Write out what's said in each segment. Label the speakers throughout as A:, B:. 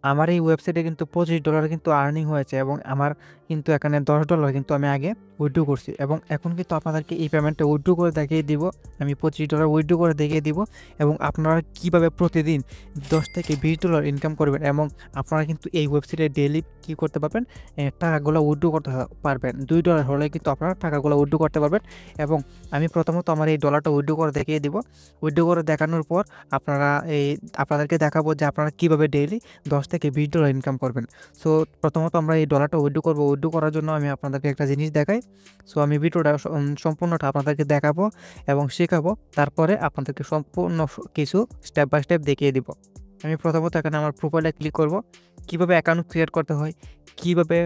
A: আমার এই ওয়েবসাইটে কিন্তু $25 কিন্তু আর্নিং হয়েছে এবং আমার কিন্তু এখানে $10 কিন্তু আমি আগে উইথড্র করছি এবং এখন কিন্তু আপনাদেরকে এই পেমেন্টটা উইথড্র করে দেখিয়ে দিব। আমি $25 উইথড্র করে দেখিয়ে দিব এবং আপনারা কিভাবে প্রতিদিন $10 থেকে $20 ইনকাম করবেন এবং আপনারা কিন্তু এই ওয়েবসাইটে ডেইলি কি করতে পারবেন, টাকাগুলো উইথড্র করতে পারবেন। $2 হলে কিন্তু আপনারা টাকাগুলো উইথড্র করতে পারবেন এবং আমি প্রথমত আমার এই ডলারটা উইথড্র করে দেখিয়ে দিব। উইথড্র করে দেখানোর পর আপনারা এই আপনাদেরকে দেখাবো যে আপনারা কিভাবে ডেইলি $10 থেকে $20 ইনকাম করবেন। সো প্রথমত আমরা এই ডলারটা উইথড্র করব। উইথড্র করার জন্য আমি আপনাদেরকে একটা জিনিস দেখাই। সো আমি ভিডিওটা সম্পূর্ণটা আপনাদেরকে দেখাবো এবং শেখাবো। তারপরে আপনাদেরকে সম্পূর্ণ কিছু স্টেপ বাই স্টেপ দেখিয়ে দিব। আমি প্রথমত এখানে আমার প্রোফাইলে ক্লিক করব। কিভাবে অ্যাকাউন্ট ক্রিয়েট করতে হয়, কিভাবে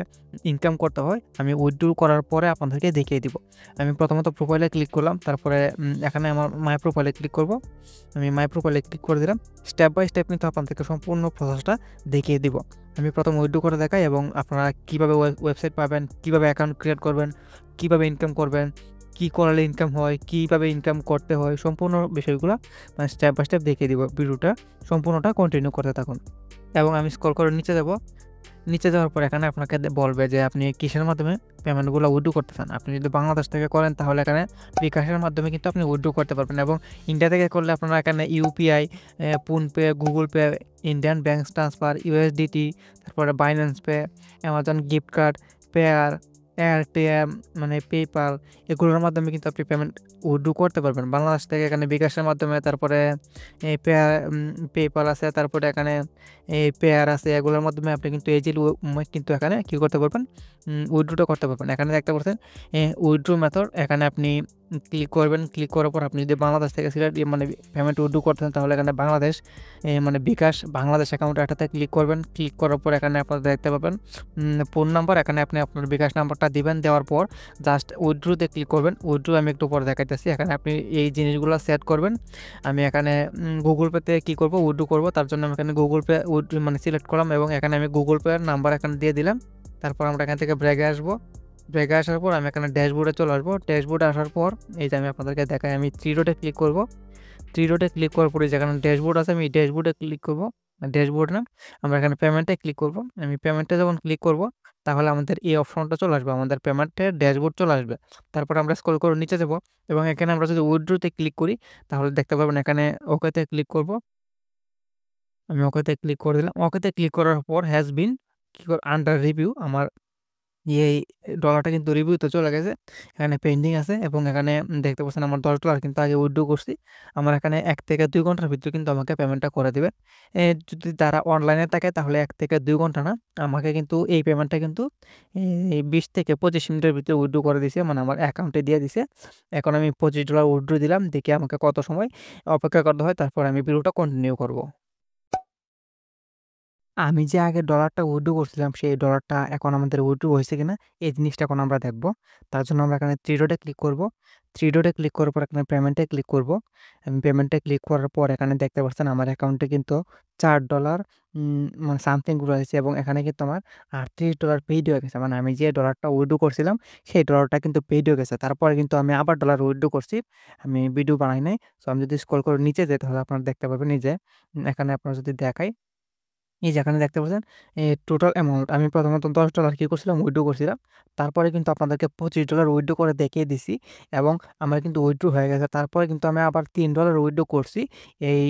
A: ইনকাম করতে হয় আমি উইথড্র করার পরে আপনাদেরকে দেখিয়ে দিব। আমি প্রথমত প্রোফাইলে ক্লিক করলাম, তারপরে এখানে আমার মাই প্রোফাইলে ক্লিক করব। আমি মাই প্রোফাইলে ক্লিক করে দিলাম। স্টেপ বাই স্টেপ কিন্তু আপনাদেরকে সম্পূর্ণ প্রসেসটা দেখিয়ে দিব। আমি প্রথম উইথড্র করে দেখাই এবং আপনারা কীভাবে ওয়েবসাইট পাবেন, কীভাবে অ্যাকাউন্ট ক্রিয়েট করবেন, কীভাবে ইনকাম করবেন, কী করলে ইনকাম হয়, কীভাবে ইনকাম করতে হয়, সম্পূর্ণ বিষয়গুলো মানে স্টেপ বাই স্টেপ দেখিয়ে দিব। ভিডিওটা সম্পূর্ণটা কন্টিনিউ করতে থাকুন এবং আমি স্ক্রল করে নিচে যাব। নিচে যাওয়ার পর এখানে আপনাকে বলবে যে আপনি কিসের মাধ্যমে পেমেন্টগুলো উইথড্র করতে চান। আপনি যদি বাংলাদেশ থেকে করেন তাহলে এখানে বিকাশের মাধ্যমে কিন্তু আপনি উইথড্র করতে পারবেন এবং ইন্ডিয়া থেকে করলে আপনারা এখানে UPI, PhonePe, Google Pay, Indian bank transfer, USDT, তারপরে Binance Pay, Amazon gift card, Payeer, Airtel মানে পেপাল, এগুলোর মাধ্যমে কিন্তু আপনি পেমেন্ট উইথড্র করতে পারবেন বাংলাদেশ থেকে। এখানে বিকাশের মাধ্যমে, তারপরে পেয়ার, পেপাল আছে, তারপরে এখানে এই পেয়ার আছে, এগুলোর মাধ্যমে আপনি কিন্তু ইজিলি কিন্তু এখানে কী করতে পারবেন, উইথড্রটা করতে পারবেন। এখানে দেখতে পাচ্ছেন উইথড্র মেথড, এখানে আপনি ক্লিক করবেন। ক্লিক করার পর আপনি যদি বাংলাদেশ থেকে সিলেক্ট মানে পেমেন্ট উইথড্র করতেন তাহলে এখানে বাংলাদেশ মানে বিকাশ বাংলাদেশ অ্যাকাউন্ট এটাতে ক্লিক করবেন। ক্লিক করার পর এখানে আপনারা দেখতে পাবেন ফোন নাম্বার, এখানে আপনি আপনার বিকাশ নাম্বারটা দিবেন। দেওয়ার পর জাস্ট উইথড্রতে ক্লিক করবেন। উইথড্র আমি একটু পরে দেখাইতেছি। এখানে আপনি এই জিনিসগুলো সেট করবেন। আমি এখানে গুগল পেতে কী করব, উইথড্র করব, তার জন্য আমি এখানে গুগল পে মানে সিলেক্ট করলাম এবং এখানে আমি গুগল পের নাম্বার এখানে দিয়ে দিলাম। তারপর আমরা এখান থেকে ব্রেকে আসবো। ব্রেকে আসার পর আমি এখানে ড্যাশবোর্ডে চলে আসবো। ড্যাশবোর্ডে আসার পর এই যে আমি আপনাদেরকে দেখাই, আমি থ্রি ডটে ক্লিক করব। থ্রি ডটে ক্লিক করার পরে যেখানে ড্যাশবোর্ড আছে আমি ড্যাশবোর্ডে ক্লিক করব। ড্যাশবোর্ড না, আমরা এখানে পেমেন্টে ক্লিক করব। আমি পেমেন্টে যখন ক্লিক করব তাহলে আমাদের এই অপশনটা চলে আসবে, আমাদের পেমেন্টের ড্যাশবোর্ড চলে আসবে। তারপর আমরা স্ক্রল করে নিচে যাব এবং এখানে আমরা যদি উইথড্রতে ক্লিক করি তাহলে দেখতে পাবেন এখানে ওকেতে ক্লিক করব। আমি ওকেতে ক্লিক করে দিলাম। ওকেতে ক্লিক করার পর হ্যাজ বিন আন্ডার রিভিউ, আমার এই ডলারটা কিন্তু রিভিউতে চলে গেছে। এখানে পেন্ডিং আছে এবং এখানে দেখতে পাচ্ছেন আমার $10 কিন্তু আগে উইথড্র করছি। আমার এখানে ১ থেকে ২ ঘন্টার ভিতরে কিন্তু আমাকে পেমেন্টটা করে দিবে। যদি তারা অনলাইনে থাকে তাহলে ১ থেকে ২ ঘন্টা না, আমাকে কিন্তু এই পেমেন্টটা কিন্তু ২০ থেকে ২৫ মিনিটের ভিতরে উইথড্র করে দিছে, মানে আমার অ্যাকাউন্টে দিয়ে দিছে। এখন আমি $25 উইথড্র দিলাম। দেখি আমাকে কত সময় অপেক্ষা করতে হয়, তারপর আমি ভিডিওটা কন্টিনিউ করব। আমি যে আগে ডলারটা উইথড্র করছিলাম, সেই ডলারটা এখন আমাদের উইথড্র হয়েছে কিনা এই জিনিসটা এখন আমরা দেখব। তার জন্য আমরা এখানে থ্রি ডটে ক্লিক করব। থ্রি ডটে ক্লিক করার পর এখানে পেমেন্টে ক্লিক করব। আমি পেমেন্টে ক্লিক করার পর এখানে দেখতে পাচ্ছেন আমার অ্যাকাউন্টে কিন্তু $4 মানে সামথিং রয়েছে এবং এখানে কিন্তু আমার $38 পেইড হয়ে গেছে। মানে আমি যে ডলারটা উইথড্র করছিলাম সেই ডলারটা কিন্তু পেইড হয়ে গেছে। তারপরে কিন্তু আমি আবার ডলার উইথড্র করছি। আমি ভিডিও বানাই নাই। সো আমি যদি স্ক্রল করে নিচে যাই তাহলে আপনারা দেখতে পাবেন এই যে এখানে আপনারা যদি দেখাই, এই যে এখানে দেখতে পাচ্ছেন টোটাল অ্যামাউন্ট আমি প্রথমত $10 কি করছিলাম উইথড্র করছিলাম। তারপরে কিন্তু আপনাদেরকে $25 উইথড্র করে দেখিয়ে দিছি এবং আমার কিন্তু উইথড্র হয়ে গেছে। তারপরে কিন্তু আমি আবার $3 উইথড্র করছি। এই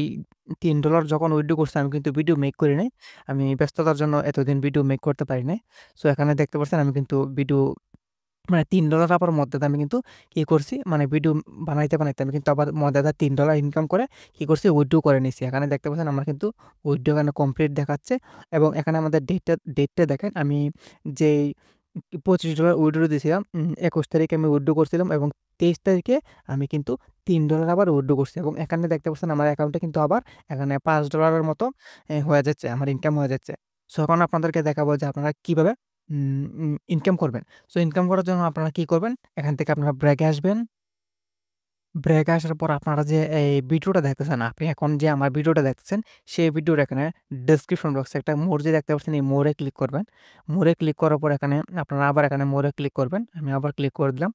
A: $3 যখন উইথড্র করছি আমি কিন্তু ভিডিও মেক করি নাই। আমি ব্যস্ততার জন্য এতদিন ভিডিও মেক করতে পারি নাই। সো এখানে দেখতে পাচ্ছেন আমি কিন্তু ভিডিও মানে $3 আবার মধ্যে আমি কিন্তু কি করছি, মানে ভিডিও বানাইতে আমি কিন্তু আবার মধ্যে $3 ইনকাম করে কি করছি উইথড্র করে নিছি। এখানে দেখতে পাচ্ছেন আমার কিন্তু উইথড্র এখানে কমপ্লিট দেখাচ্ছে এবং এখানে আমাদের ডেটটা দেখেন, আমি যেই $25 উইথড্র দিয়েছিলাম ২১ তারিখে আমি উইথড্র করছিলাম এবং ২৩ তারিখে আমি কিন্তু $3 আবার উইথড্র করছি এবং এখানে দেখতে পাচ্ছেন আমার অ্যাকাউন্টে কিন্তু আবার এখানে $5 এর মতো হয়ে যাচ্ছে, আমার ইনকাম হয়ে যাচ্ছে। সো এখন আপনাদেরকে দেখাবো যে আপনারা কিভাবে ইনকাম করবেন। সো ইনকাম করার জন্য আপনারা কি করবেন? এখান থেকে আপনারা ব্রেকে আসবেন। ব্রেকে আসার পর আপনারা যে এই ভিডিওটা দেখতেছেন, আপনি এখন যে আমার ভিডিওটা দেখতেছেন, সেই ভিডিওর এখানে ডেসক্রিপশন বক্সে একটা মোর যে দেখতে পাচ্ছেন, এই মোরে ক্লিক করবেন। মোরে ক্লিক করার পর এখানে আপনারা আবার এখানে মোরে ক্লিক করবেন। আমি আবার ক্লিক করে দিলাম।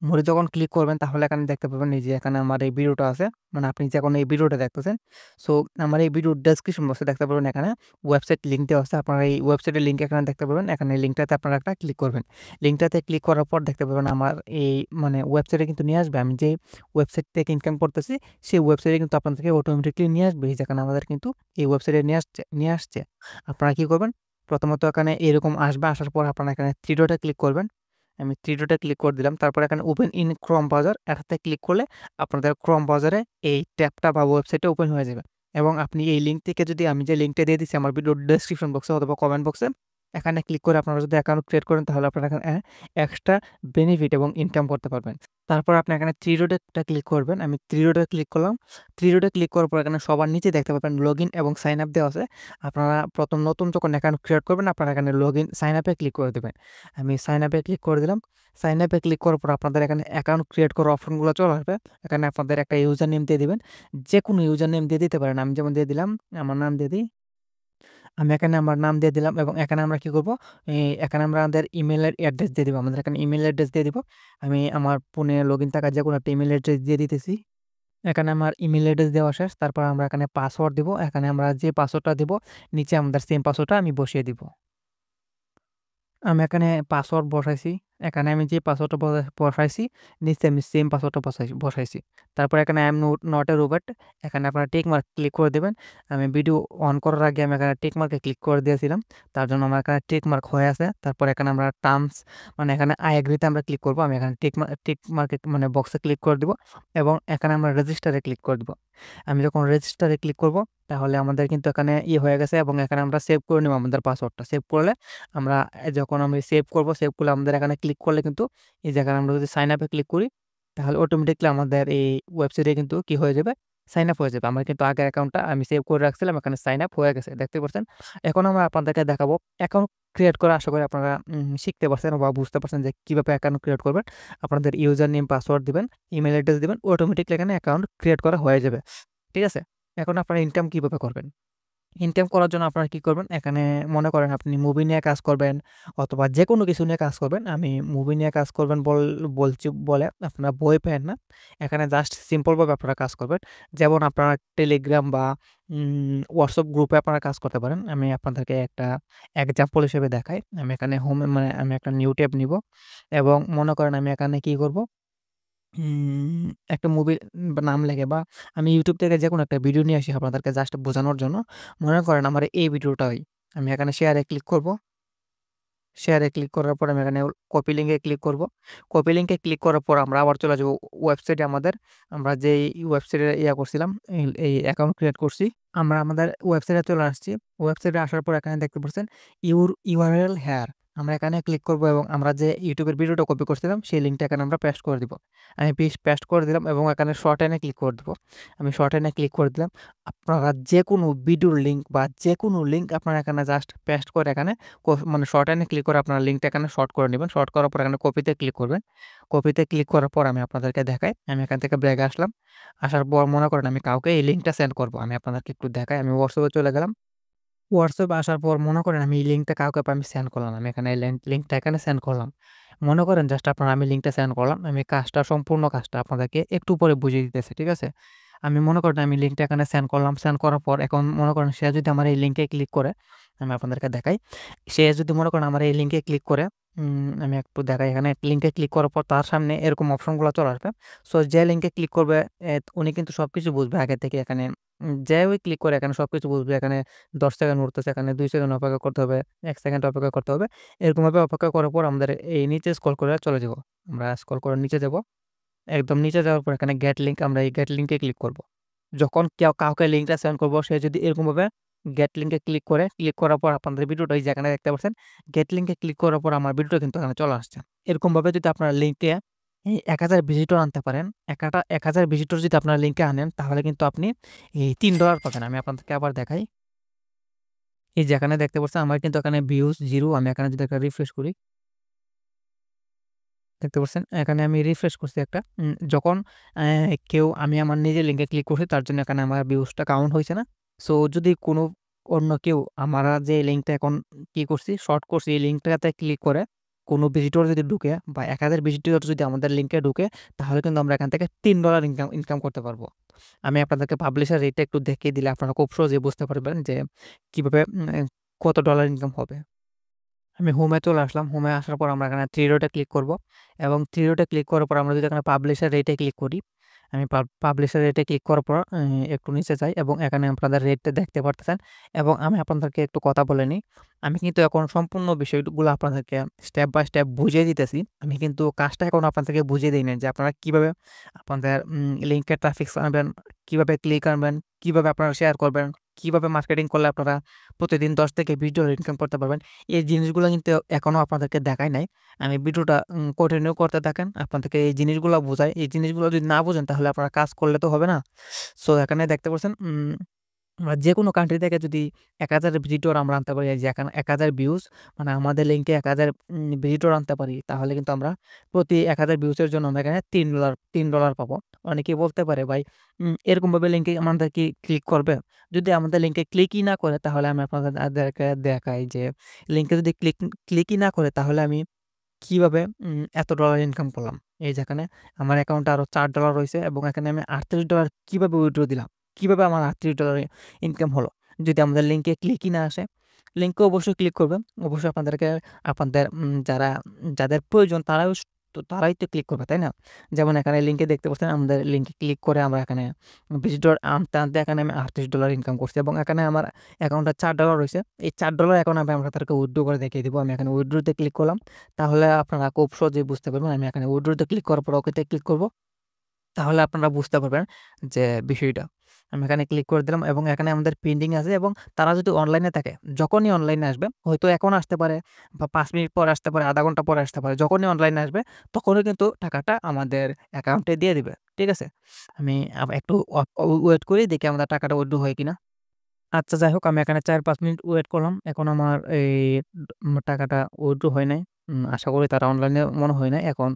A: মোড়ে যখন ক্লিক করবেন তাহলে এখানে দেখতে পাবেন এই যে এখানে আমার এই ভিডিওটা আছে। মানে আপনি যখন এই ভিডিওটা দেখতেছেন, সো আমার এই ভিডিওর ডেসক্রিপশন বক্সে দেখতে পাবেন এখানে ওয়েবসাইট লিঙ্ক দেওয়া আছে। আপনারা এই ওয়েবসাইটের লিঙ্ক এখানে দেখতে পাবেন। এখানে এই লিঙ্কটাতে আপনারা একটা ক্লিক করবেন। লিঙ্কটাতে ক্লিক করার পর দেখতে পাবেন আমার এই মানে ওয়েবসাইটে কিন্তু নিয়ে আসবে। আমি যে ওয়েবসাইট থেকে ইনকাম করতেছি সেই ওয়েবসাইটে কিন্তু আপনাদেরকে অটোমেটিক্যালি নিয়ে আসবে। এই যেখানে আমাদের কিন্তু এই ওয়েবসাইটে নিয়ে আসছে। আপনারা কি করবেন? প্রথমত এখানে এরকম আসবে। আসার পর আপনারা এখানে 3 ডটে ক্লিক করবেন। আমি 3 ডটে ক্লিক করে দিলাম। তারপর এখানে ওপেন ইন ক্রোম ব্রাউজার এটাতে ক্লিক করলে আপনাদের ক্রোম ব্রাউজারে এই ট্যাবটা বা ওয়েবসাইটটা ওপেন হয়ে যাবে। এবং আপনি এই লিঙ্ক থেকে যদি আমি যে লিঙ্কটা দিয়ে দিচ্ছি আমার ভিডিওর ডেসক্রিপশন বক্সে অথবা কমেন্ট বক্সে, এখানে ক্লিক করে আপনারা যদি অ্যাকাউন্ট ক্রিয়েট করেন তাহলে আপনারা এখানে এক্সট্রা বেনিফিট এবং ইনকাম করতে পারবেন। তারপর আপনি এখানে 3 ডটে একটা ক্লিক করবেন। আমি 3 ডটে ক্লিক করলাম। 3 ডটে ক্লিক করার পর এখানে সবার নিচে দেখতে পাবেন লগইন এবং সাইন আপ দেওয়া আছে। আপনারা প্রথম নতুন যখন অ্যাকাউন্ট ক্রিয়েট করবেন আপনারা এখানে লগইন সাইন আপে ক্লিক করে দেবেন। আমি সাইন আপে ক্লিক করে দিলাম। সাইন আপে ক্লিক করার পর আপনাদের এখানে অ্যাকাউন্ট ক্রিয়েট করার অপশনগুলো চলে আসবে। এখানে আপনাদের একটা ইউজার নেম দিয়ে দিবেন। যেকোনো ইউজার নেম দিয়ে দিতে পারেন। আমি যেমন দিয়ে দিলাম, আমার নাম দিয়ে দিই। আমি এখানে আমার নাম দিয়ে দিলাম এবং এখানে আমরা কি করব? এখানে আমরা আমাদের ইমেইলের অ্যাড্রেস দিয়ে দিব। আমাদের এখানে ইমেইল অ্যাড্রেস দিয়ে দিব। আমি আমার ফোনে লগইন থাকা যেকোনো একটা ইমেইল অ্যাড্রেস দিয়ে দিতেছি। এখানে আমার ইমেইল অ্যাড্রেস দেওয়া শেষ। তারপর আমরা এখানে পাসওয়ার্ড দিব। এখানে আমরা যে পাসওয়ার্ডটা দিব নিচে আমাদের সেম পাসওয়ার্ডটা আমি বসিয়ে দিব। আমি এখানে পাসওয়ার্ড বসাইছি। এখানে আমি যে পাসওয়ার্ডটা বসাইছি, নিচে আমি সেম পাসওয়ার্ডটা বসাইছি। তারপর এখানে I am not a robot, এখানে আপনারা টিক মার্ক ক্লিক করে দেবেন। আমি ভিডিও অন করার আগে আমি এখানে টিক মার্কে ক্লিক করে দিয়েছিলাম। তার জন্য আমার এখানে টিক মার্ক হয়ে আছে। তারপর এখানে আমরা টার্মস মানে এখানে আই এগ্রিতে আমরা ক্লিক করব। আমি এখানে টিক মার্কে মানে বক্সে ক্লিক করে দিব এবং এখানে আমরা রেজিস্টারে ক্লিক করে দিব। আমি যখন রেজিস্টারে ক্লিক করব তাহলে আমাদের কিন্তু এখানে হয়ে গেছে এবং এখানে আমরা সেভ করে নেব আমাদের পাসওয়ার্ডটা। সেভ করলে আমরা যখন আমি সেভ করব, সেভ করলে আমাদের এখানে ক্লিক করলে কিন্তু এই জায়গায় আমরা যদি সাইন আপে ক্লিক করি তাহলে অটোমেটিক্যালি আমাদের এই ওয়েবসাইটে কিন্তু কি হয়ে যাবে? সাইন আপ হয়ে যাবে। আমার কিন্তু আগের অ্যাকাউন্টটা আমি সেভ করে রাখছিলাম, এখানে সাইন আপ হয়ে গেছে। দেখতে পাচ্ছেন? এখন আমরা আপনাদেরকে দেখাবো অ্যাকাউন্ট ক্রিয়েট করা। আশা করি আপনারা শিখতে পারছেন বা বুঝতে পারছেন যে কিভাবে অ্যাকাউন্ট ক্রিয়েট করবেন। আপনাদের ইউজার নেম, পাসওয়ার্ড দিবেন, ইমেইল অ্যাড্রেস দিবেন, অটোমেটিক্যালি এখানে অ্যাকাউন্ট ক্রিয়েট করা হয়ে যাবে। ঠিক আছে? এখন আপনারা ইনকাম কিভাবে করবেন? ইনকাম করার জন্য আপনারা কি করবেন? এখানে মনে করেন আপনি মুভি নিয়ে কাজ করবেন অথবা যেকোনো কিছু নিয়ে কাজ করবেন। আমি মুভি নিয়ে কাজ করবেন বলছি বলে আপনারা ভয় পেয়েন না। এখানে জাস্ট সিম্পলভাবে আপনারা কাজ করবেন। যেমন আপনারা টেলিগ্রাম বা হোয়াটসঅ্যাপ গ্রুপে আপনারা কাজ করতে পারেন। আমি আপনাদেরকে একটা এক্সাম্পল হিসেবে দেখাই। আমি এখানে মানে আমি একটা নিউ ট্যাব নিব এবং মনে করেন আমি এখানে কি করব? একটা মুভির নাম লেগে বা আমি YouTube থেকে যেকোনো একটা ভিডিও নিয়ে আসি আপনাদেরকে জাস্ট বোঝানোর জন্য। মনে করেন আমার এই ভিডিওটাই। আমি এখানে শেয়ারে ক্লিক করব। শেয়ারে ক্লিক করার পর আমি এখানে কপি লিঙ্কে ক্লিক করব। কপি লিঙ্কে ক্লিক করার পর আমরা আবার চলে যাব ওয়েবসাইটে আমাদের। আমরা যেই ওয়েবসাইটে করছিলাম এই অ্যাকাউন্ট ক্রিয়েট করছি। আমরা আমাদের ওয়েবসাইটে চলে আসছি। ওয়েবসাইটে আসার পর এখানে দেখতে পাচ্ছেন ইউআরএল হেয়ার। আমরা এখানে ক্লিক করব এবং আমরা যে YouTube এর ভিডিওটা কপি করছিলাম সেই লিঙ্কটা এখানে আমরা পেস্ট করে দিব। আমি পেস্ট করে দিলাম এবং এখানে শর্টহ্যান্ডে ক্লিক করে দিব। আমি শর্টহ্যান্ডে ক্লিক করে দিলাম। আপনারা যেকোনো ভিডিওর লিঙ্ক বা যেকোনো লিঙ্ক আপনারা এখানে জাস্ট পেস্ট করে এখানে মানে শর্টহ্যান্ডে ক্লিক করে আপনারা লিঙ্কটা এখানে শর্ট করে নিবেন। শর্ট করার পর এখানে কপিতে ক্লিক করবেন। কপিতে ক্লিক করার পর আমি আপনাদেরকে দেখাই। আমি এখান থেকে ব্যাকে আসলাম। আসার পর মনে করেন আমি কাউকে এই লিঙ্কটা সেন্ড করব। আমি আপনাদেরকে একটু দেখাই। আমি WhatsApp এ চলে গেলাম। WhatsApp এ আসার পর মনে করেন আমি এই লিঙ্কটা কাউকে আমি সেন্ড করলাম। আমি এখানে এই লিঙ্কটা এখানে সেন্ড করলাম। মনে করেন জাস্ট আপনারা আমি লিঙ্কটা সেন্ড করলাম। আমি সম্পূর্ণ কাজটা আপনাদেরকে একটু পরে বুঝিয়ে দিতেছি। ঠিক আছে? আমি মনে করেন আমি লিঙ্কটা এখানে সেন্ড করলাম। সেন্ড করার পর এখন মনে করেন সে যদি আমার এই লিঙ্কে ক্লিক করে, আমি আপনাদেরকে দেখাই। সে যদি মনে করেন আমার এই লিঙ্কে ক্লিক করে, আমি একটু দেখাই এখানে লিঙ্কে ক্লিক করার পর তার সামনে এরকম অপশনগুলো চলে আসবে। সো যে লিঙ্কে ক্লিক করবে উনি কিন্তু সবকিছু বুঝবে আগে থেকে এখানে। যে ওই ক্লিক করে এখানে সবকিছু বুঝবে। এখানে ১০ সেকেন্ড উঠতেছে, এখানে ২ সেকেন্ড অপেক্ষা করতে হবে, ১ সেকেন্ড অপেক্ষা করতে হবে। এরকমভাবে অপেক্ষা করার পর আমাদের এই নিচে স্ক্রল করে চলে যাব। আমরা স্ক্রল করে নিচে যাব। একদম নিচে যাওয়ার পর এখানে গেট লিঙ্ক, আমরা এই গেট লিঙ্কে ক্লিক করব। যখন কাউকে লিঙ্কটা সেন্ড করব সে যদি এরকমভাবে গেট লিঙ্কে ক্লিক করে, ক্লিক করার পর আপনাদের ভিডিওটা এই যে এখানে দেখতে পাচ্ছেন। গেট লিঙ্কে ক্লিক করার পর আমার ভিডিওটা কিন্তু এখানে চলে আসছে। এরকমভাবে যদি আপনারা লিঙ্কে এই ১,০০০ ভিজিটর আনতে পারেন, ১,০০০ ভিজিটর যদি আপনারা লিঙ্কে আনেন তাহলে কিন্তু আপনি এই $৩ পাবেন। আমি আপনাদেরকে আবার দেখাই। এই যে এখানে দেখতে পাচ্ছেন আমার কিন্তু এখানে ভিউজ 0। আমি এখানে যদি একটা রিফ্রেশ করি, দেখতে পাচ্ছেন এখানে আমি রিফ্রেশ করছি একটা। যখন কেউ আমি আমার নিজের লিঙ্কে ক্লিক করছি তার জন্য এখানে আমার ভিউজটা কাউন্ট হইছে না। সো যদি কোনো অন্য কেউ আমরা যে লিঙ্কটা এখন কি করছি শর্ট করছি এই লিঙ্কটাতে ক্লিক করে কোনো ভিজিটর যদি ঢুকে বা ১,০০০ ভিজিটর যদি আমাদের লিঙ্কে ঢুকে, তাহলে কিন্তু আমরা এখান থেকে $3 ইনকাম করতে পারবো। আমি আপনাদেরকে পাবলিশার রেটটা একটু দেখিয়ে দিলে আপনারা খুব সহজেই বুঝতে পারবেন যে কীভাবে কত ডলার ইনকাম হবে। আমি হোমে চলে আসলাম। হোমে আসার পর আমরা এখানে 3 ডটে ক্লিক করব এবং 3 ডটে ক্লিক করার পর আমরা যদি এখানে পাবলিশার রেটে ক্লিক করি, আমি পাবলিশার রেটে ক্লিক করার পর একটু নিচে যাই এবং এখানে আপনাদের রেটটা দেখতে পারতেছেন এবং আমি আপনাদেরকে একটু কথা বলে নিই। আমি কিন্তু এখন সম্পূর্ণ বিষয়গুলো আপনাদেরকে স্টেপ বাই স্টেপ বুঝিয়ে দিতেছি। আমি কিন্তু কাজটা এখন আপনাদেরকে বুঝিয়ে দেই নাই যে আপনারা কিভাবে আপনাদের লিঙ্কে ট্রাফিক আনবেন, কিভাবে ক্লিক আনবেন, কিভাবে আপনারা শেয়ার করবেন, কিভাবে মার্কেটিং করলে আপনারা প্রতিদিন 10 থেকে $20 ইনকাম করতে পারবেন। এই জিনিসগুলো কিন্তু এখনো আপনাদেরকে দেখাই নাই। আমি ভিডিওটা কন্টিনিউ করতে থাকেন। আপনাদেরকে এই জিনিসগুলো বোঝাই। এই জিনিসগুলো যদি না বোঝেন তাহলে আপনারা কাজ করলে তো হবে না। সো এখানে দেখতে পাচ্ছেন আমরা যেকোনো কান্ট্রি থেকে যদি ১,০০০ ভিজিটর আমরা আনতে পারি, এই যে এখানে ১,০০০ ভিউজ মানে আমাদের লিঙ্কে ১,০০০ ভিজিটর আনতে পারি, তাহলে কিন্তু আমরা প্রতি ১,০০০ ভিউজের জন্য আমরা এখানে $3 পাবো। অনেকেই বলতে পারে ভাই এরকমভাবে লিঙ্কে আমাদের কি ক্লিক করবে? যদি আমাদের লিঙ্কে ক্লিকই না করে তাহলে আমি আপনাদেরকে দেখাই যে লিঙ্কে যদি ক্লিকই না করে তাহলে আমি কিভাবে এত ডলার ইনকাম করলাম। এই যে এখানে আমার অ্যাকাউন্টে আরো $4 রয়েছে এবং এখানে আমি $38 কিভাবে উইথড্র দিলাম। কিভাবে আমার $38 ইনকাম হলো। যদি আমাদের লিঙ্কে ক্লিকই না আসে, লিঙ্কে অবশ্যই ক্লিক করবেন। অবশ্যই আপনাদেরকে আপনাদের যাদের প্রয়োজন তারাই তো ক্লিক করবে, তাই না? যেমন এখানে লিঙ্কে দেখতে পাচ্ছেন আমাদের লিঙ্কে ক্লিক করে আমরা এখানে ভিজিটর আনতে এখানে আমি $38 ইনকাম করছি এবং এখানে আমার অ্যাকাউন্টে $4 রয়েছে। এই $4 এখন আমি আপনাদেরকে উইথড্র করে দেখিয়ে দিব। আমি এখানে উইথড্রতে ক্লিক করলাম। তাহলে আপনারা খুব সহজেই বুঝতে পারবেন। আমি এখানে উইথড্রতে ক্লিক করার পর ওকেতে ক্লিক করব। তাহলে আপনারা বুঝতে পারবেন যে বিষয়টা। আমি এখানে ক্লিক করে দিলাম এবং এখানে আমাদের পেন্ডিং আছে এবং তারা যদি অনলাইনে থাকে, যখনই অনলাইনে আসবে, হয়তো এখন আসতে পারে বা ৫ মিনিট পরে আসতে পারে, আধা ঘন্টা পরে আসতে পারে। যখনই অনলাইনে আসবে তখনই কিন্তু টাকাটা আমাদের অ্যাকাউন্টে দিয়ে দিবে। ঠিক আছে? আমি একটু ওয়েট করি দেখি আমাদের টাকাটা উইথড্র হয় কিনা। আচ্ছা যাই হোক আমি এখানে ৪-৫ মিনিট ওয়েট করলাম। এখন আমার এই টাকাটা উইথড্র হয় নাই। আশা করি তারা অনলাইনে মনে হয় নাই। এখন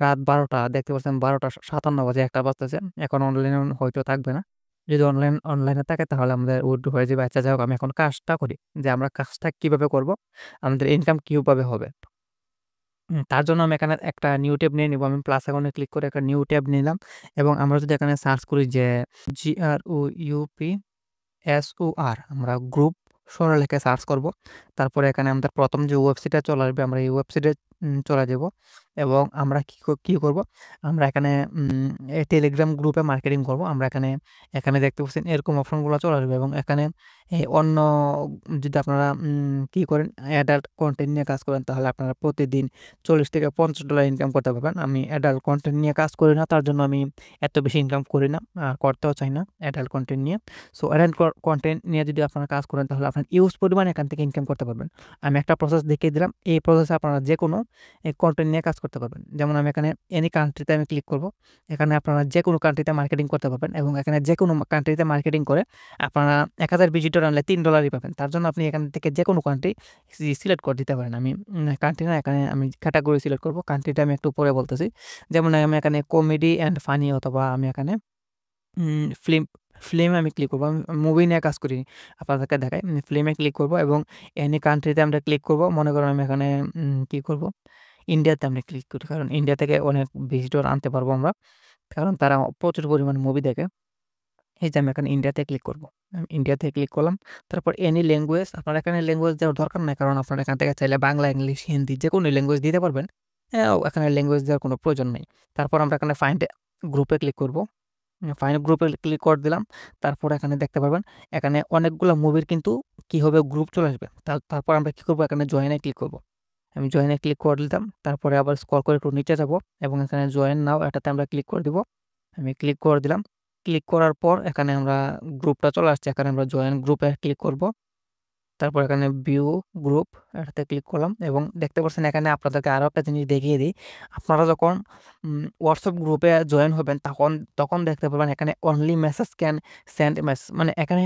A: রাত ১২টা দেখতে পাচ্ছেন ১২টা ৫৭ বাজে ১টা বাজতেছে। এখন অনলাইনে হয়তো থাকবে না। যদি অনলাইনে থাকে তাহলে আমাদের উইথড্র হয়ে যাবে। আচ্ছা যাই হোক আমি এখন কাজটা করি যে আমরা কাজটা কিভাবে করব? আমাদের ইনকাম কিভাবে হবে? তার জন্য আমি এখানে একটা নিউ ট্যাব নিয়ে নিব। আমি প্লাস আইকনে ক্লিক করে একটা নিউ ট্যাব নিলাম এবং আমরা যদি এখানে সার্চ করি যে GROUP SOR আমরা গ্রুপ সরলেখে সার্চ করব। তারপরে এখানে আমাদের প্রথম যে ওয়েবসাইটটা চলে আসবে আমরা এই ওয়েবসাইটে চলে যাব এবং আমরা কি করব? আমরা এখানে টেলিগ্রাম গ্রুপে মার্কেটিং করব। আমরা এখানে দেখতে পাচ্ছেন এরকম অপশনগুলো চলে আসবে এবং এখানে অন্য যদি আপনারা কি করেন অ্যাডাল্ট কনটেন্ট নিয়ে কাজ করেন তাহলে আপনারা প্রতিদিন $40 থেকে $50 ইনকাম করতে পারবেন। আমি অ্যাডাল্ট কনটেন্ট নিয়ে কাজ করি না। তার জন্য আমি এত বেশি ইনকাম করি না। আর করতেও চাই না অ্যাডাল্ট কনটেন্ট নিয়ে। সো অ্যাডাল্ট কনটেন্ট নিয়ে যদি আপনারা কাজ করেন তাহলে আপনার ইউজ পরিমাণে এখান থেকে ইনকাম করতে পারবেন। আমি একটা প্রসেস দেখিয়ে দিলাম। এই প্রসেসে আপনারা যেকোনো কনটেন্ট নিয়ে কাজ করতে পারবেন। যেমন আমি এখানে এনি কান্ট্রিতে আমি ক্লিক করব। এখানে আপনারা যেকোনো কান্ট্রিতে মার্কেটিং করতে পারবেন এবং এখানে যেকোনো কান্ট্রিতে মার্কেটিং করে আপনারা ১,০০০ ভিজিটর আনলে $3 পাবেন। তার জন্য আপনি এখান থেকে যেকোনো কান্ট্রি সিলেক্ট করে দিতে পারেন। আমি কান্ট্রি না এখানে আমি ক্যাটেগরি সিলেক্ট করব। কান্ট্রিটা আমি একটু পরে বলতেছি। যেমন আমি এখানে কমেডি অ্যান্ড ফানি অথবা আমি এখানে ফিল্ম ফিল্মে আমি ক্লিক করব। আমি মুভি নিয়ে কাজ করি। আপনাদেরকে দেখাই। ফিল্মে ক্লিক করব এবং এনি কান্ট্রিতে আমরা ক্লিক করব। মনে করেন আমি এখানে কি করব? ইন্ডিয়াতে আমরা ক্লিক করি। কারণ ইন্ডিয়া থেকে অনেক ভিজিটর আনতে পারবো আমরা। কারণ তারা প্রচুর পরিমাণে মুভি দেখে। এই যে আমি এখানে ইন্ডিয়াতে ক্লিক করব। আমি ইন্ডিয়াতে ক্লিক করলাম। তারপর এনি ল্যাঙ্গুয়েজ আপনার এখানে ল্যাঙ্গুয়েজ দেওয়ার দরকার নাই। কারণ আপনারা এখান থেকে চাইলে বাংলা, ইংলিশ, হিন্দি যেকোনো ল্যাঙ্গুয়েজ দিতে পারবেন। এখানে ল্যাঙ্গুয়েজ দেওয়ার কোনো প্রয়োজন নেই। তারপর আমরা এখানে ফাইন্ড গ্রুপে ক্লিক করব। ফাইন্ড গ্রুপে ক্লিক করে দিলাম। তারপর এখানে দেখতে পারবেন এখানে অনেকগুলা মুভির কিন্তু কি হবে গ্রুপ চলে আসবে। তারপর আমরা কি করব? এখানে জয়েন এ ক্লিক করব। আমি জয়েন এ ক্লিক করে দিলাম। তারপরে আবার স্ক্রল করে একটু নিচে যাব এবং এখানে জয়েন নাও এটাতে আমরা ক্লিক করে দিব। আমি ক্লিক করে দিলাম। ক্লিক করার পর এখানে আমরা গ্রুপটা চলে আসছে। এখানে আমরা জয়েন গ্রুপে ক্লিক করব। তারপর এখানে ভিউ গ্রুপ এটাতে ক্লিক করলাম এবং দেখতে পাচ্ছেন এখানে আপনাদেরকে আরও একটা জিনিস দেখিয়ে দিই। আপনারা যখন হোয়াটসঅ্যাপ গ্রুপে জয়েন হবেন তখন দেখতে পারবেন এখানে only message can send message মানে এখানে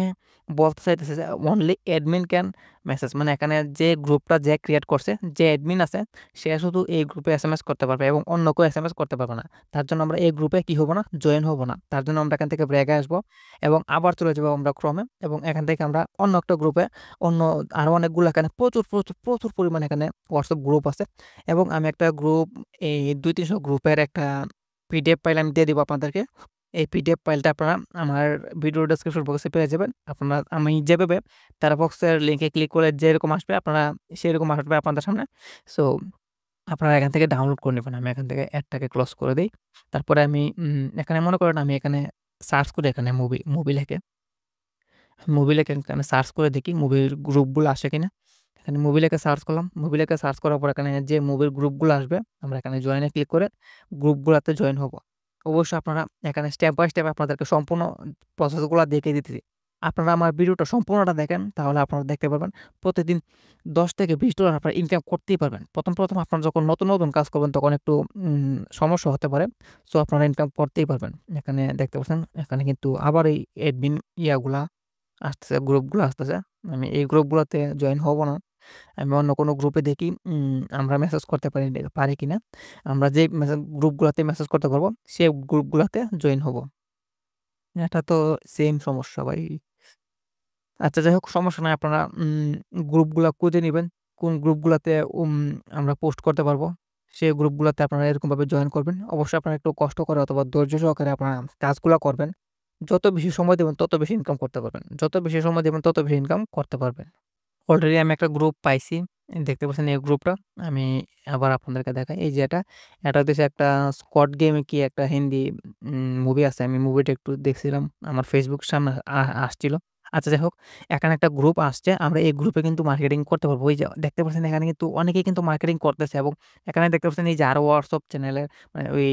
A: বলতে চাইতেছে যে অনলি অ্যাডমিন ক্যান মেসেজ, মানে এখানে যে গ্রুপটা যে ক্রিয়েট করছে, যে অ্যাডমিন আছে, সে শুধু এই গ্রুপে এসএমএস করতে পারবে এবং অন্য কেউ এসএমএস করতে পারবে না। তার জন্য আমরা এই গ্রুপে কি হব না, জয়েন হব না। তার জন্য আমরা এখান থেকে ব্রেকে আসবো এবং আবার চলে যাবো আমরা ক্রমে, এবং এখান থেকে আমরা অন্য একটা গ্রুপে, অন্য আরও অনেকগুলো এখানে প্রচুর প্রচুর প্রচুর পরিমাণে এখানে হোয়াটসঅ্যাপ গ্রুপ আছে, এবং আমি একটা গ্রুপ, এই 200-300 গ্রুপের একটা পিডিএফ ফাইল আমি দিয়ে দিব আপনাদেরকে। এই পিডিএফ ফাইলটা আপনারা আমার ভিডিও ডেসক্রিপশন বক্সে পেয়ে যাবেন। আপনারা আমি যেভাবে তারা বক্সের লিঙ্কে ক্লিক করে যেরকম আসবে আপনারা সেরকম আসবে আপনাদের সামনে। সো আপনারা এখান থেকে ডাউনলোড করে নেবেন। আমি এখান থেকে অ্যাডটাকে ক্লোজ করে দেই। তারপরে আমি এখানে মনে করেন আমি এখানে সার্চ করি, এখানে মুভি লিখে এখানে সার্চ করে দেখি মুভির গ্রুপগুলো আসে কিনা। এখানে মুভি লিখে সার্চ করলাম। মুভি লিখে সার্চ করার পর এখানে যে মুভির গ্রুপগুলো আসবে, আমরা এখানে জয়েনে ক্লিক করে গ্রুপগুলাতে জয়েন হব। অবশ্যই আপনারা এখানে স্টেপ বাই স্টেপ আপনাদেরকে সম্পূর্ণ প্রসেসগুলো দেখিয়ে দিতেছি। আপনারা আমার ভিডিওটা সম্পূর্ণটা দেখেন, তাহলে আপনারা দেখতে পারবেন প্রতিদিন $10 থেকে $20 আপনারা ইনকাম করতেই পারবেন। প্রথম আপনারা যখন নতুন কাজ করবেন তখন একটু সমস্যা হতে পারে। সো আপনারা ইনকাম করতেই পারবেন। এখানে দেখতে পাচ্ছেন, এখানে কিন্তু আবার এই অ্যাডমিন ইয়াগুলা আসতেছে, গ্রুপগুলো আসতেছে। আমি এই গ্রুপগুলোতে জয়েন হব না। আমি অন্য কোনো গ্রুপে দেখি আমরা মেসেজ করতে পারি কিনা। আমরা যে গ্রুপগুলোতে মেসেজ করতে পারবো, সে গ্রুপগুলোতে জয়েন হব। এটা তো সেম সমস্যা ভাই। আচ্ছা, যাই হোক, সমস্যা নাই। আপনারা গ্রুপগুলা খুঁজে নিবেন। কোন গ্রুপগুলাতে আমরা পোস্ট করতে পারবো, সেই গ্রুপগুলাতে আপনারা এরকমভাবে জয়েন করবেন। অবশ্যই আপনারা একটু কষ্ট করে অথবা ধৈর্য সহকারে আপনারা কাজগুলা করবেন। যত বেশি সময় দেবেন তত বেশি ইনকাম করতে পারবেন। যত বেশি সময় দেবেন তত বেশি ইনকাম করতে পারবেন। অলরেডি আমি একটা গ্রুপ পাইছি। দেখতে পাচ্ছেন এই গ্রুপটা। আমি আবার আপনাদেরকে দেখাই। এই যে এটা হইতেছে একটা স্কোয়াড গেম কি একটা হিন্দি মুভি আছে। আমি মুভিটা একটু দেখছিলাম। আমার Facebook সামনে আসছিল। আচ্ছা, যাই হোক, এখানে একটা গ্রুপ আসছে। আমরা এই গ্রুপে কিন্তু মার্কেটিং করতে পারবো। ওই যে দেখতে পাচ্ছেন এখানে কিন্তু অনেকেই কিন্তু মার্কেটিং করতেছে, এবং এখানে দেখতে পাচ্ছেন এই যে আরো WhatsApp চ্যানেলের, মানে ওই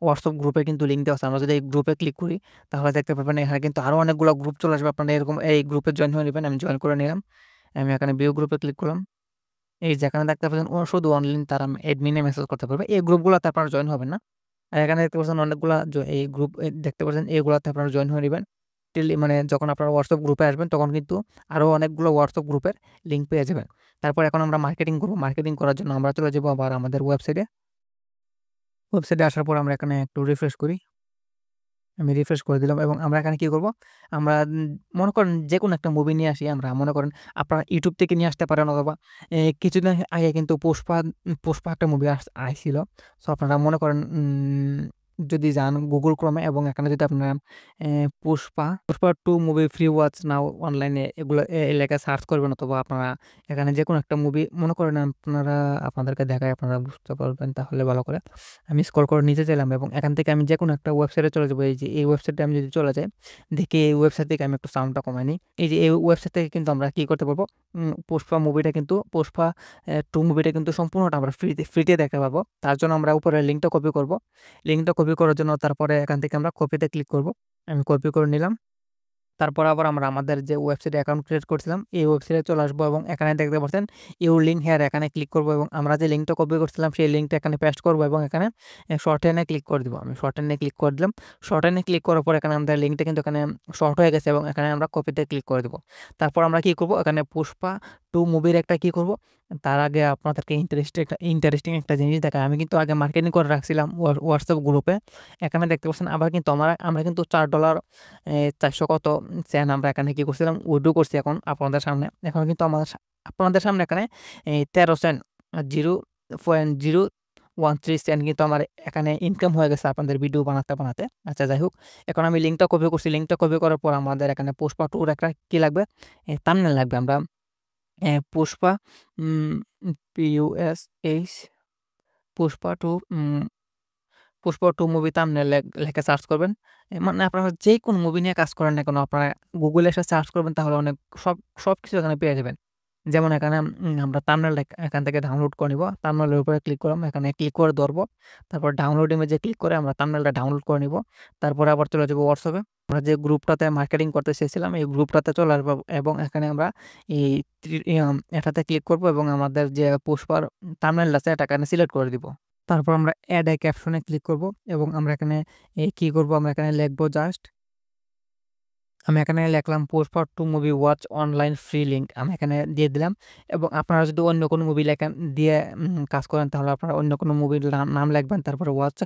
A: WhatsApp গ্রুপে কিন্তু লিঙ্ক দেওয়া আছে। আমরা যদি এই গ্রুপে ক্লিক করি তাহলে দেখতে পারবেন এখানে কিন্তু আরো অনেকগুলো গ্রুপ চলে আসবে। আপনারা এরকম এই গ্রুপে জয়েন হয়ে নিবেন। আমি জয়েন করে নিলাম। আমি এখানে ভিউ গ্রুপে ক্লিক করলাম। এই যে এখানে দেখতে পাচ্ছেন শুধু অনলি তারা অ্যাডমিনে মেসেজ করতে পারবে। এই গ্রুপগুলাতে আপনারা জয়েন হবেন না। আর এখানে দেখতে পাচ্ছেন অনেকগুলা এই গ্রুপ দেখতে পাচ্ছেন, এগুলাতে আপনারা জয়েন হয়ে নিবেন। মানে যখন আপনারা WhatsApp গ্রুপে আসবেন তখন কিন্তু আরো অনেকগুলো WhatsApp গ্রুপের লিঙ্ক পেয়ে যাবেন। তারপর এখন আমরা মার্কেটিং করব। মার্কেটিং করার জন্য আমরা চলে যাব আবার আমাদের ওয়েবসাইটে। ওয়েবসাইটে আসার পর আমরা এখানে একটু রিফ্রেশ করি। আমি রিফ্রেশ করে দিলাম এবং আমরা এখানে কি করব? আমরা মনে করেন যেকোনো একটা মুভি নিয়ে আসি। আমরা মনে করেন আপনারা YouTube থেকে নিয়ে আসতে পারেন, অথবা কিছুদিন আগে কিন্তু পুষ্পা একটা মুভি আইছিল। সো আপনারা মনে করেন যদি যান Google Chrome এবং এখানে যদি আপনারা পুষ্পা 2 মুভি ফ্রি ওয়াচ নাও অনলাইনে এগুলো লেখা সার্চ করবেন, অথবা আপনারা এখানে যেকোনো একটা মুভি মনে করেন আপনাদেরকে দেখাই, আপনারা বুঝতে পারবেন তাহলে ভালো করে। আমি স্ক্রল করে নিচে চাইলাম এবং এখান থেকে আমি যেকোনো একটা ওয়েবসাইটে চলে যাবো। এই যে এই ওয়েবসাইটে আমি যদি চলে যাই, দেখি এই ওয়েবসাইট থেকে আমি একটু সাউন্ডটা কমাই নিই। এই যে এই ওয়েবসাইট থেকে কিন্তু আমরা কি করতে পারবো, পুষ্পা 2 মুভিটা কিন্তু সম্পূর্ণটা আমরা ফ্রিতে দেখতে পারবো। তার জন্য আমরা উপরে লিঙ্কটা কপি করব। লিঙ্কটা কপি করার জন্য তারপরে এখান থেকে আমরা কপিতে ক্লিক করব। আমি কপি করে নিলাম। তারপর আবার আমরা আমাদের যে ওয়েবসাইটে অ্যাকাউন্ট ক্রিয়েট করছিলাম, এই ওয়েবসাইটে চলে আসবো এবং এখানে দেখতে পাচ্ছেন ইউর লিঙ্ক হেয়ার, এখানে ক্লিক করব এবং আমরা যে লিঙ্কটা কপি করছিলাম সেই লিঙ্কটা এখানে পেস্ট করব এবং এখানে শর্টহ্যান্ডে ক্লিক করে দিব। আমি শর্টহ্যান্ডে ক্লিক করে দিলাম। শর্টহ্যান্ডে ক্লিক করার পর এখানে আমাদের লিঙ্কটা কিন্তু এখানে শর্ট হয়ে গেছে এবং এখানে আমরা কপিতে ক্লিক করে দিব। তারপর আমরা কি করব, এখানে পুষ্পা 2 মুভির একটা কি করব, তার আগে আপনাদেরকে ইন্টারেস্টিং একটা জিনিস দেখাই। আমি কিন্তু আগে মার্কেটিং করে রাখছিলাম WhatsApp গ্রুপে। এখানে দেখতে পাচ্ছেন আবার কিন্তু আমরা কিন্তু $4 400 কত সেন্ট আমরা এখানে কি করছিলাম, উইথড্র করছি। এখন এখন কিন্তু আপনাদের সামনে এখানে 13 সেন্ট 0.013 সেন্ট কিন্তু আমার এখানে ইনকাম হয়ে গেছে আপনাদের ভিডিও বানাতে। আচ্ছা, যাই হোক, এখন আমি লিঙ্কটা কপি করছি। লিঙ্কটা কপি করার পর আমাদের এখানে পুষ্পা 2 একটা কি লাগবে, থাম্বনেল লাগবে। আমরা Pushpa PUSH Pushpa 2 movie thumbnail লেখে সার্চ করবেন। মানে আপনারা যেকোনো মুভি নিয়ে কাজ করেন না কেন, আপনারা গুগলে এসে সার্চ করবেন তাহলে অনেক সবকিছু এখানে পেয়ে যাবেন। যেমন এখানে আমরা থাম্বনেলটা এখান থেকে ডাউনলোড করে নিব। থাম্বনেলের উপরে ক্লিক করলাম, এখানে ক্লিক করে ধরবো। তারপর ডাউনলোড ইমেজে ক্লিক করে আমরা থাম্বনেলটা ডাউনলোড করে নিব। তারপরে আবার চলে যাব WhatsApp-এ। আমরা যে গ্রুপটাতে মার্কেটিং করতে চেয়েছিলাম এই গ্রুপটাতে চলে আসবো এবং এখানে আমরা এই এটাতে ক্লিক করব এবং আমাদের যে পুষ্পার থাম্বনেল আছে এটা এখানে সিলেক্ট করে দিব। তারপর আমরা এড এ ক্যাপশনে ক্লিক করব এবং আমরা এখানে কি করব, আমরা এখানে লিখব জাস্ট আমি এখানে লিখলাম Pushpa 2 movie watch online free link আমি এখানে দিয়ে দিলাম এবং আপনারা যদি অন্য কোনো মুভি লেখেন দিয়ে কাজ করেন তাহলে আপনারা অন্য কোনো মুভির নাম লিখবেন তারপরে ওয়াচ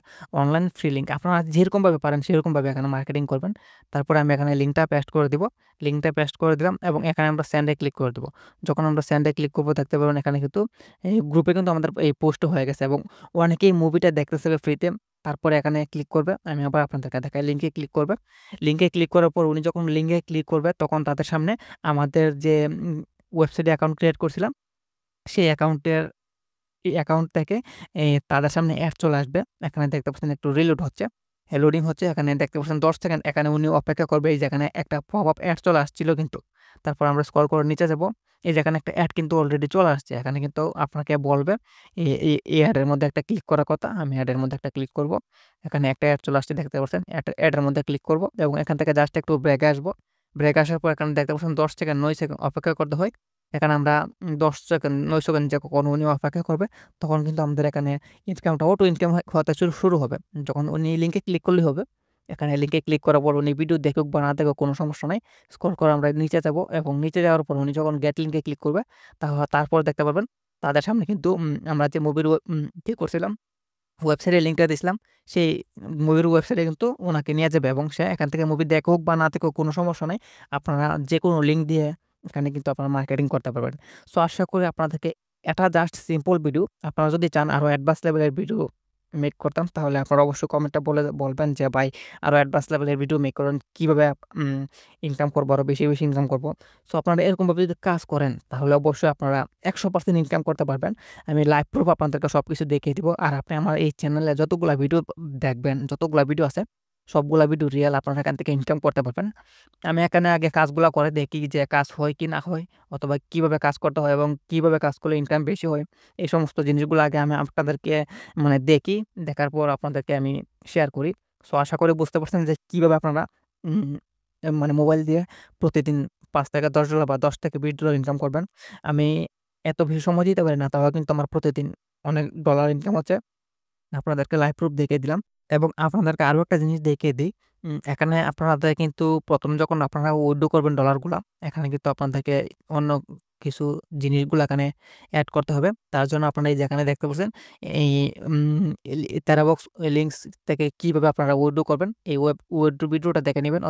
A: অনলাইন ফ্রি লিঙ্ক আপনারা যেরকমভাবে পারেন সেরকমভাবে এখানে মার্কেটিং করবেন। তারপরে আমি এখানে লিঙ্কটা পেস্ট করে দিব। লিঙ্কটা পেস্ট করে দিলাম এবং এখানে আমরা সেন্ড এ ক্লিক করে দেব। যখন আমরা সেন্ড এ ক্লিক করব দেখতে পারবেন এখানে কিন্তু এই গ্রুপে কিন্তু আমাদের এই পোস্ট হয়ে গেছে এবং অনেকেই মুভিটা দেখতেছে ফ্রিতে। তারপরে এখানে ক্লিক করবে। আমি আবার আপনাদেরকে দেখাই লিঙ্কে ক্লিক করবে। লিঙ্কে ক্লিক করার পর উনি যখন লিঙ্কে ক্লিক করবে তখন তাদের সামনে আমাদের যে ওয়েবসাইটে অ্যাকাউন্ট ক্রিয়েট করছিলাম সেই অ্যাকাউন্ট থেকে তাদের সামনে অ্যাড চলে আসবে। এখানে দেখতে পাচ্ছেন একটু রিলোড হচ্ছে। লোডিং হচ্ছে। এখানে দেখতে পাচ্ছেন 10 সেকেন্ড এখানে উনি অপেক্ষা করবে। এই যে এখানে একটা পপআপ অ্যাড চলে আসছিল কিন্তু। তারপর আমরা স্ক্রল করে নিচে যাব। এই যে এখানে একটা অ্যাড কিন্তু অলরেডি চলে আসছে। এখানে কিন্তু আপনাকে বলবে এই অ্যাডের মধ্যে একটা ক্লিক করার কথা। আমি অ্যাডের মধ্যে একটা ক্লিক করব। এখানে একটা অ্যাড চলে আসছে দেখতে পাচ্ছেন। অ্যাডের মধ্যে ক্লিক করব এবং এখান থেকে জাস্ট একটু ব্রেকে আসব। ব্রেকে আসার পর এখানে দেখতে পাচ্ছেন 10 সেকেন্ড 9 সেকেন্ড অপেক্ষা করতে হয়। এখানে আমরা 10 সেকেন্ড 9 সেকেন্ড যখন উনি অপেক্ষা করবে তখন কিন্তু আমাদের এখানে ইনকামটা অটো ইনকাম হতে শুরু হবে। যখন উনি লিঙ্কে ক্লিক করলেই হবে। এখানে লিঙ্কে ক্লিক করার পর উনি ভিডিও দেখুক বা না দেখুক কোনো সমস্যা নাই। স্ক্রল করে আমরা নিচে যাব এবং নিচে যাওয়ার পর উনি যখন গেট লিঙ্কে ক্লিক করবে তারপর দেখতে পারবেন তাদের সামনে কিন্তু আমরা যে মুভির কি করছিলাম ওয়েবসাইটের লিঙ্কটা দিছিলাম সেই মুভির ওয়েবসাইটে কিন্তু ওনাকে নিয়ে যাবে এবং সে এখান থেকে মুভি দেখুক বা না দেখুক কোনো সমস্যা নাই। আপনারা যেকোনো লিঙ্ক দিয়ে এখানে কিন্তু আপনারা মার্কেটিং করতে পারবেন। সো আশা করি আপনাদেরকে এটা জাস্ট সিম্পল ভিডিও। আপনারা যদি চান আরও অ্যাডভান্স লেভেলের ভিডিও মেক করতাম তাহলে আপনারা অবশ্যই কমেন্টে বলবেন যে ভাই আরও অ্যাডভান্স লেভেলের ভিডিও মেক করেন। কিভাবে ইনকাম করবো আরও বেশি ইনকাম করবো। সো আপনারা এরকমভাবে যদি কাজ করেন তাহলে অবশ্যই আপনারা 100% ইনকাম করতে পারবেন। আমি লাইভ প্রুফ আপনাদেরকে সবকিছু দেখিয়ে দিব। আর আপনি আমার এই চ্যানেলে যতগুলা ভিডিও দেখবেন, যতগুলা ভিডিও আছে সবগুলা ভিডিও রিয়েল আপনারা এখান থেকে ইনকাম করতে পারবেন। আমি এখানে আগে কাজগুলা করে দেখি যে কাজ হয় কি না হয় অথবা কিভাবে কাজ করতে হয় এবং কিভাবে কাজ করলে ইনকাম বেশি হয়। এই সমস্ত জিনিসগুলো আগে আমি আপনাদেরকে মানে দেখি। দেখার পর আপনাদেরকে আমি শেয়ার করি। সো আশা করি বুঝতে পারছেন যে কিভাবে আপনারা উম মানে মোবাইল দিয়ে প্রতিদিন $5 থেকে $10 বা $10 থেকে $20 ইনকাম করবেন। আমি এত বেশি সময় দিতে পারি না। তাও কিন্তু আমার প্রতিদিন অনেক ডলার ইনকাম হচ্ছে। আপনাদেরকে লাইভ প্রুফ দেখিয়ে দিলাম এবং আপনাদেরকে আরো একটা জিনিস দেখিয়ে দেই। এখানে আপনাদের কিন্তু ১ম যখন আপনারা উইথড্র করবেন ডলারগুলা, এখানে কিন্তু আপনাদেরকে অন্য কিছু জিনিসগুলা এখানে এড করতে হবে। তার জন্য আপনারা এই যে এখানে দেখতে পাচ্ছেন এই Terabox লিঙ্কস থেকে কিভাবে আপনারা উইথড্র করবেন এই উইথড্র ভিডিওটা দেখে নিবেন।